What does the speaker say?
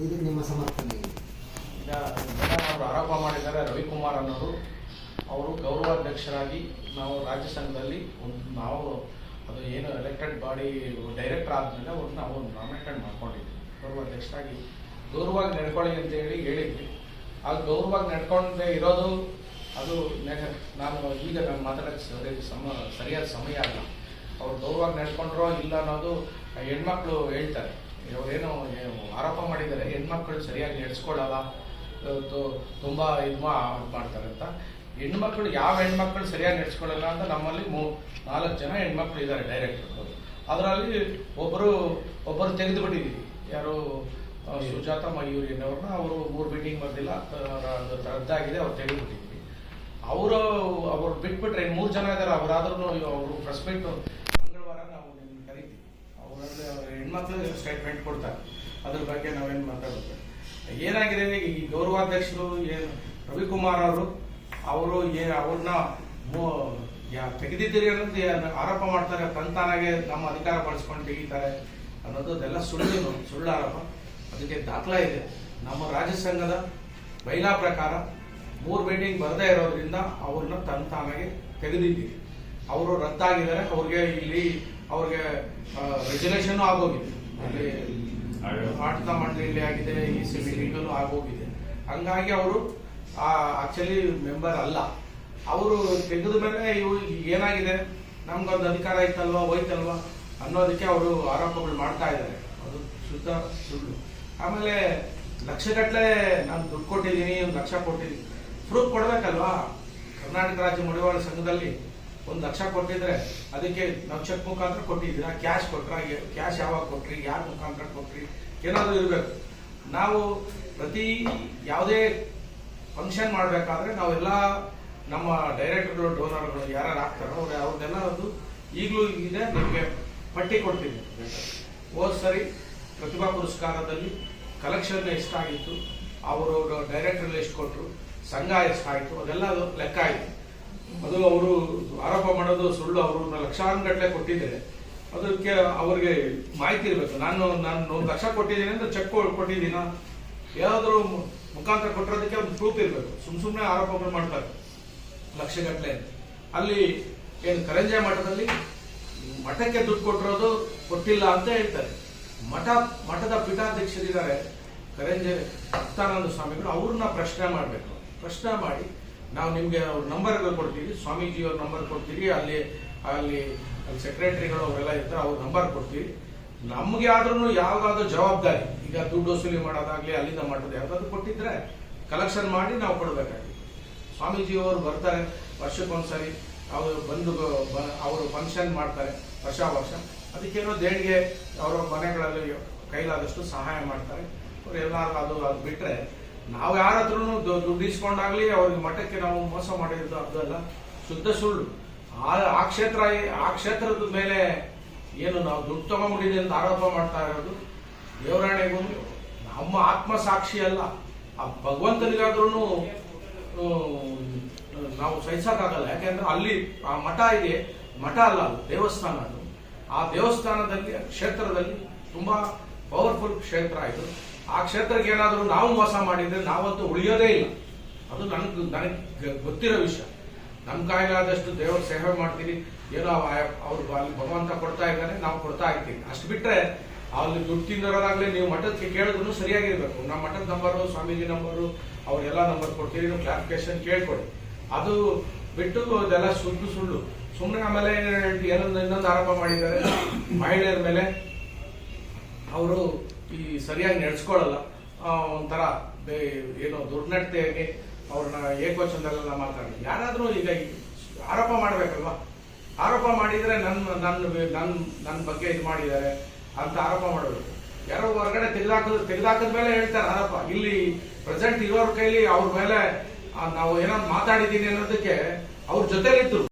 ಇದಕ್ಕೆ ನಿಮ್ಮ ಸಮರ್ಥನೆ? ಈಗ ಅವರು ಆರೋಪ ಮಾಡಿದ್ದಾರೆ. ರವಿಕುಮಾರ್ ಅನ್ನೋರು ಅವರು ಗೌರವಾಧ್ಯಕ್ಷರಾಗಿ ನಾವು ರಾಜ್ಯ ಸಂಘದಲ್ಲಿ ನಾವು ಅದು ಏನು ಎಲೆಕ್ಟೆಡ್ ಬಾಡಿ ಡೈರೆಕ್ಟರ್ ಆದಮೇಲೆ ಅವ್ರನ್ನ ನಾವು ನಾಮಿನೇಟ್ ಮಾಡ್ಕೊಂಡಿದ್ವಿ. ಗೌರವಾಧ್ಯಕ್ಷರಾಗಿ ಗೌರವವಾಗಿ ನಡ್ಕೊಳ್ಳಿ ಅಂತ ಹೇಳಿದ್ವಿ. ಆ ಗೌರವವಾಗಿ ನಡ್ಕೊಂಡೇ ಇರೋದು ಅದು ನಾನು ಈಗ ಮಾತಾಡೋಕ್ಕೆ ಸರಿಯಾದ ಸಮಯ ಅಲ್ಲ. ಅವ್ರು ಗೌರವವಾಗಿ ನಡ್ಕೊಂಡ್ರೋ ಇಲ್ಲ ಅನ್ನೋದು ಹೆಣ್ಮಕ್ಳು ಹೇಳ್ತಾರೆ. ಅವರೇನು ಆರೋಪ ಮಾಡಿದ್ದಾರೆ, ಹೆಣ್ಮಕ್ಳು ಸರಿಯಾಗಿ ನಡೆಸ್ಕೊಳ್ಳಲ್ಲ, ತುಂಬ ಇದು ಮಾಡ್ತಾರೆ ಅಂತ. ಹೆಣ್ಮಕ್ಳು ಯಾವ ಹೆಣ್ಮಕ್ಳು ಸರಿಯಾಗಿ ನಡೆಸ್ಕೊಳ್ಳಲ್ಲ ಅಂತ ನಮ್ಮಲ್ಲಿ 4 ಜನ ಹೆಣ್ಮಕ್ಳು ಇದ್ದಾರೆ ಡೈರೆಕ್ಟರ್. ಅದರಲ್ಲಿ ಒಬ್ಬರು ತೆಗೆದುಬಿಟ್ಟಿದ್ದೀವಿ. ಯಾರು ಸುಜಾತ ಮಯೂರಿ ಅನ್ನೋರನ್ನ ಅವರು 3 ಮೀಟಿಂಗ್ ಬಂದಿಲ್ಲ, ರದ್ದಾಗಿದೆ, ಅವ್ರು ತೆಗೆದುಬಿಟ್ಟಿದ್ದೀವಿ. ಅವರು ಬಿಟ್ಬಿಟ್ರೆ 3 ಜನ ಇದ್ದಾರೆ. ಅವರಾದ್ರೂ ಅವರು ಪ್ರೆಸ್ ಮೀಟ್ ಮಂಗಳವಾರ ನಾವು ನಿಮ್ಗೆ ಕರಿತೀವಿ. ಅವರಲ್ಲಿ ಹೆಣ್ಮಕ್ಳು ಸ್ಟೇಟ್ಮೆಂಟ್ ಕೊಡ್ತಾರೆ. ಅದ್ರ ಬಗ್ಗೆ ನಾವೇನು ಮಾತಾಡ್ಬೇಕು. ಏನಾಗಿದೆ ಈ ಗೌರವಾಧ್ಯಕ್ಷರು ರವಿಕುಮಾರ್ ಅವರು ಅವ್ರನ್ನ ತೆಗೆದಿದ್ದೀರಿ ಅನ್ನೋದು ಆರೋಪ ಮಾಡ್ತಾರೆ. ತಂತಾನಾಗೆ ನಮ್ಮ ಅಧಿಕಾರ ಬಳಸ್ಕೊಂಡು ತೆಗಿತಾರೆ ಅನ್ನೋದು ಅದೆಲ್ಲ ಸುಳ್ಳು ಆರೋಪ. ಅದಕ್ಕೆ ದಾಖಲೆ ಇದೆ. ನಮ್ಮ ರಾಜ್ಯ ಸಂಘದ ಬೈಲಾ ಪ್ರಕಾರ 3 ಮೀಟಿಂಗ್ ಬರದೇ ಇರೋದ್ರಿಂದ ಅವ್ರನ್ನ ತಂತಾನಾಗೆ ತೆಗೆದಿದ್ದೀವಿ. ಅವರು ರದ್ದಾಗಿದ್ದಾರೆ. ಅವ್ರಿಗೆ ರೆಜುಲೇಷನ್ ಆಗೋಗಿದೆ. ಅಲ್ಲಿ ಆಡಳಿತ ಮಂಡಳಿಯಲ್ಲಿ ಆಗಿದೆ, EC ಮೀಟಿಂಗಲ್ಲೂ ಆಗೋಗಿದೆ. ಹಂಗಾಗಿ ಅವರು ಆಕ್ಚುಲಿ ಮೆಂಬರ್ ಅಲ್ಲ. ಅವರು ತೆಗೆದ ಮೇಲೆ ಏನಾಗಿದೆ, ನಮ್ಗೊಂದು ಅಧಿಕಾರ ಐತಲ್ವಾ ಹೋಯ್ತಲ್ವಾ ಅನ್ನೋದಕ್ಕೆ ಅವರು ಆರೋಪಗಳು ಮಾಡ್ತಾ ಇದ್ದಾರೆ. ಅದು ಶುದ್ಧ ಸುಳ್ಳು. ಆಮೇಲೆ ಲಕ್ಷಗಟ್ಟಲೆ ನಾನು ದುಡ್ಡು ಕೊಟ್ಟಿದ್ದೀನಿ, 1 ಲಕ್ಷ ಕೊಟ್ಟಿದ್ದೀನಿ, ಪ್ರೂಫ್ ಕೊಡ್ಬೇಕಲ್ವಾ? ಕರ್ನಾಟಕ ರಾಜ್ಯ ಮಡಿವಾಳ ಸಂಘದಲ್ಲಿ 1 ಲಕ್ಷ ಕೊಟ್ಟಿದ್ರೆ ಅದಕ್ಕೆ ನಾವು ಚೆಕ್ ಮುಖಾಂತರ ಕೊಟ್ಟಿದ್ದೀರಾ, ಕ್ಯಾಶ್ ಕೊಟ್ರ, ಕ್ಯಾಶ್ ಯಾವಾಗ ಕೊಟ್ರಿ, ಯಾರ ಮುಖಾಂತರ ಕೊಟ್ರಿ, ಏನಾದರೂ ಇರಬೇಕು. ನಾವು ಪ್ರತಿ ಯಾವುದೇ ಫಂಕ್ಷನ್ ಮಾಡಬೇಕಾದ್ರೆ ನಾವೆಲ್ಲ ನಮ್ಮ ಡೈರೆಕ್ಟರ್ಗಳು, ಡೋನರ್ಗಳು ಯಾರು ಆಗ್ತಾರೋ ಅವ್ರನ್ನೆಲ್ಲ ಅದು ಈಗಲೂ ಇದೆ, ನಿಮಗೆ ಪಟ್ಟಿ ಕೊಡ್ತೀವಿ. ಹೋದ್ ಸರಿ ಪ್ರತಿಭಾ ಪುರಸ್ಕಾರದಲ್ಲಿ ಕಲೆಕ್ಷನ್ ಎಷ್ಟಾಗಿತ್ತು, ಅವರು ಡೈರೆಕ್ಟರ್ ಎಷ್ಟು ಕೊಟ್ಟರು, ಸಂಘ ಎಷ್ಟಾಯಿತು, ಅದೆಲ್ಲ ಅದು ಲೆಕ್ಕ ಆಯಿತು. ಅದು ಅವರು ಆರೋಪ ಮಾಡೋದು ಸುಳ್ಳು. ಅವರು ಲಕ್ಷಾನುಗಟ್ಟಲೆ ಕೊಟ್ಟಿದ್ದಾರೆ. ಅದಕ್ಕೆ ಅವ್ರಿಗೆ ಮಾಹಿತಿ ಇರಬೇಕು. ನಾನು 1 ಲಕ್ಷ ಕೊಟ್ಟಿದ್ದೀನಿ ಅಂದ್ರೆ ಚೆಕ್ ಕೊಟ್ಟಿದ್ದೀನ, ಯಾವ್ದಾದ್ರು ಮುಖಾಂತರ ಕೊಟ್ಟಿರೋದಕ್ಕೆ ಒಂದು ಪ್ರೂಫ್ ಇರಬೇಕು. ಸುಮ್ಮನೆ ಆರೋಪಗಳು ಮಾಡ್ತಾರೆ ಲಕ್ಷಗಟ್ಟಲೆ. ಅಲ್ಲಿ ಏನು ಕರಂಜೆ ಮಠದಲ್ಲಿ ಮಠಕ್ಕೆ ದುಡ್ಡು ಕೊಟ್ಟಿರೋದು ಕೊಟ್ಟಿಲ್ಲ ಅಂತ ಹೇಳ್ತಾರೆ. ಮಠದ ಪೀಠಾಧ್ಯಕ್ಷರಿದ್ದಾರೆ ಕರಂಜೆ ಮುಕ್ತಾನಂದ ಸ್ವಾಮಿಗಳು. ಅವ್ರನ್ನ ಪ್ರಶ್ನೆ ಮಾಡಬೇಕು. ಪ್ರಶ್ನೆ ಮಾಡಿ ನಾವು ನಿಮ್ಗೆ ಅವ್ರ ನಂಬರ್ಗಳು ಕೊಡ್ತೀವಿ, ಸ್ವಾಮೀಜಿಯವ್ರ ನಂಬರ್ ಕೊಡ್ತೀವಿ, ಅಲ್ಲಿ ಸೆಕ್ರೆಟರಿಗಳು ಅವರೆಲ್ಲ ಇರ್ತಾರೆ, ಅವ್ರ ನಂಬರ್ ಕೊಡ್ತೀವಿ. ನಮ್ಗೆ ಆದ್ರೂ ಯಾವ್ದಾದ್ರು ಜವಾಬ್ದಾರಿ, ಈಗ ದುಡ್ಡು ವಸೂಲಿ ಮಾಡೋದಾಗ್ಲಿ ಅಲ್ಲಿಂದ ಮಠದ ಯಾವ್ದಾದ್ರು ಕೊಟ್ಟಿದ್ರೆ ಕಲೆಕ್ಷನ್ ಮಾಡಿ ನಾವು ಕೊಡ್ಬೇಕಾಗಿ. ಸ್ವಾಮೀಜಿಯವರು ಬರ್ತಾರೆ ವರ್ಷಕ್ಕೊಂದ್ಸರಿ, ಅವರು ಅವರು ಫಂಕ್ಷನ್ ಮಾಡ್ತಾರೆ ವರ್ಷ. ಅದಕ್ಕೇನೋ ದೇಣಿಗೆ ಅವರ ಮನೆಗಳಲ್ಲಿ ಕೈಲಾದಷ್ಟು ಸಹಾಯ ಮಾಡ್ತಾರೆ. ಅವ್ರು ಎಲ್ಲಾರು ಅದು ಬಿಟ್ರೆ ನಾವು ಯಾರ ಹತ್ರನು ದುಡ್ಡು ಇಸ್ಕೊಂಡಾಗ್ಲಿ ಅವ್ರಿಗೆ ಮಠಕ್ಕೆ ನಾವು ಮೋಸ ಮಾಡಿರೋದು ಅದೆಲ್ಲ ಶುದ್ಧ ಸುಳ್ಳು. ಆ ಕ್ಷೇತ್ರದ ಮೇಲೆ ಏನು ನಾವು ದುಡ್ಡು ತಗೊಂಡ್ಬಿಟ್ಟಿದೆ ಅಂತ ಆರೋಪ ಮಾಡ್ತಾ ಇರೋದು ದೇವರಾಣೆಗೂ ನಮ್ಮ ಆತ್ಮಸಾಕ್ಷಿ ಅಲ್ಲ. ಆ ಭಗವಂತನಿಗಾದ್ರೂ ನಾವು ಸಹಿಸಕ್ಕಾಗಲ್ಲ. ಯಾಕೆಂದ್ರೆ ಅಲ್ಲಿ ಆ ಮಠ ಇದೆ, ಮಠ ಅಲ್ಲ, ಅದು ದೇವಸ್ಥಾನ. ಅದು ಆ ದೇವಸ್ಥಾನದಲ್ಲಿ ಕ್ಷೇತ್ರದಲ್ಲಿ ತುಂಬಾ ಪವರ್ಫುಲ್ ಕ್ಷೇತ್ರ ಇದು. ಆ ಕ್ಷೇತ್ರಕ್ಕೆ ಏನಾದರೂ ನಾವು ಮೋಸ ಮಾಡಿದ್ರೆ ನಾವಂತೂ ಉಳಿಯೋದೇ ಇಲ್ಲ. ಅದು ನನಗೆ ಗೊತ್ತಿರೋ ವಿಷಯ. ನಮ್ಮ ಕಾಯಿಲಾದಷ್ಟು ದೇವರ ಸೇವೆ ಮಾಡ್ತೀವಿ. ಏನೋ ಅವ್ರು ಅಲ್ಲಿ ಭಗವಂತ ಕೊಡ್ತಾ ಇದ್ದಾನೆ, ನಾವು ಕೊಡ್ತಾ ಇರ್ತೀವಿ. ಅಷ್ಟು ಬಿಟ್ರೆ ಅಲ್ಲಿ ದುಡ್ಡು ತಿಂದವರಾಗ್ಲಿ ನೀವು ಮಠಕ್ಕೆ ಕೇಳಿದ್ರು ಸರಿಯಾಗಿರ್ಬೇಕು. ನಮ್ಮ ಮಠದ ನಂಬರು, ಸ್ವಾಮೀಜಿ ನಂಬರು, ಅವ್ರೆಲ್ಲ ನಂಬರ್ ಕೊಡ್ತೀವಿ, ನೀವು ಕ್ಲಾರಿಫಿಕೇಶನ್ ಕೇಳ್ಕೊಡಿ. ಅದು ಬಿಟ್ಟು ಅದೆಲ್ಲ ಸುಳ್ಳು. ಸುಮ್ಮನೆ ಆಮೇಲೆ ಇನ್ನೊಂದು ಆರೋಪ ಮಾಡಿದ್ದಾರೆ ಮಹಿಳೆಯರ ಮೇಲೆ. ಅವರು ಈ ಸರಿಯಾಗಿ ನಡೆಸ್ಕೊಳ್ಳಲ್ಲ, ಒಂಥರ ಏನೋ ದುರ್ನಡತೆಯಾಗಿ ಅವ್ರನ್ನ ಏಕವಚನದಲ್ಲೆಲ್ಲ ಮಾತಾಡಿ. ಯಾರಾದ್ರೂ ಈಗ ಆರೋಪ ಮಾಡ್ಬೇಕಲ್ವಾ? ಆರೋಪ ಮಾಡಿದ್ರೆ ನನ್ನ ಬಗ್ಗೆ ಇದು ಮಾಡಿದ್ದಾರೆ ಅಂತ ಆರೋಪ ಮಾಡಬೇಕು. ಯಾರೋ ಹೊರಗಡೆ ತೆಗೆದಾಕದ ಮೇಲೆ ಹೇಳ್ತಾರೆ ಆರೋಪ. ಇಲ್ಲಿ ಪ್ರೆಸೆಂಟ್ ಇರೋರ ಕೈಲಿ ಅವ್ರ ಮೇಲೆ ನಾವು ಏನಾದ್ರು ಮಾತಾಡಿದ್ದೀನಿ ಅನ್ನೋದಕ್ಕೆ ಅವ್ರ ಜೊತೆಲಿದ್ರು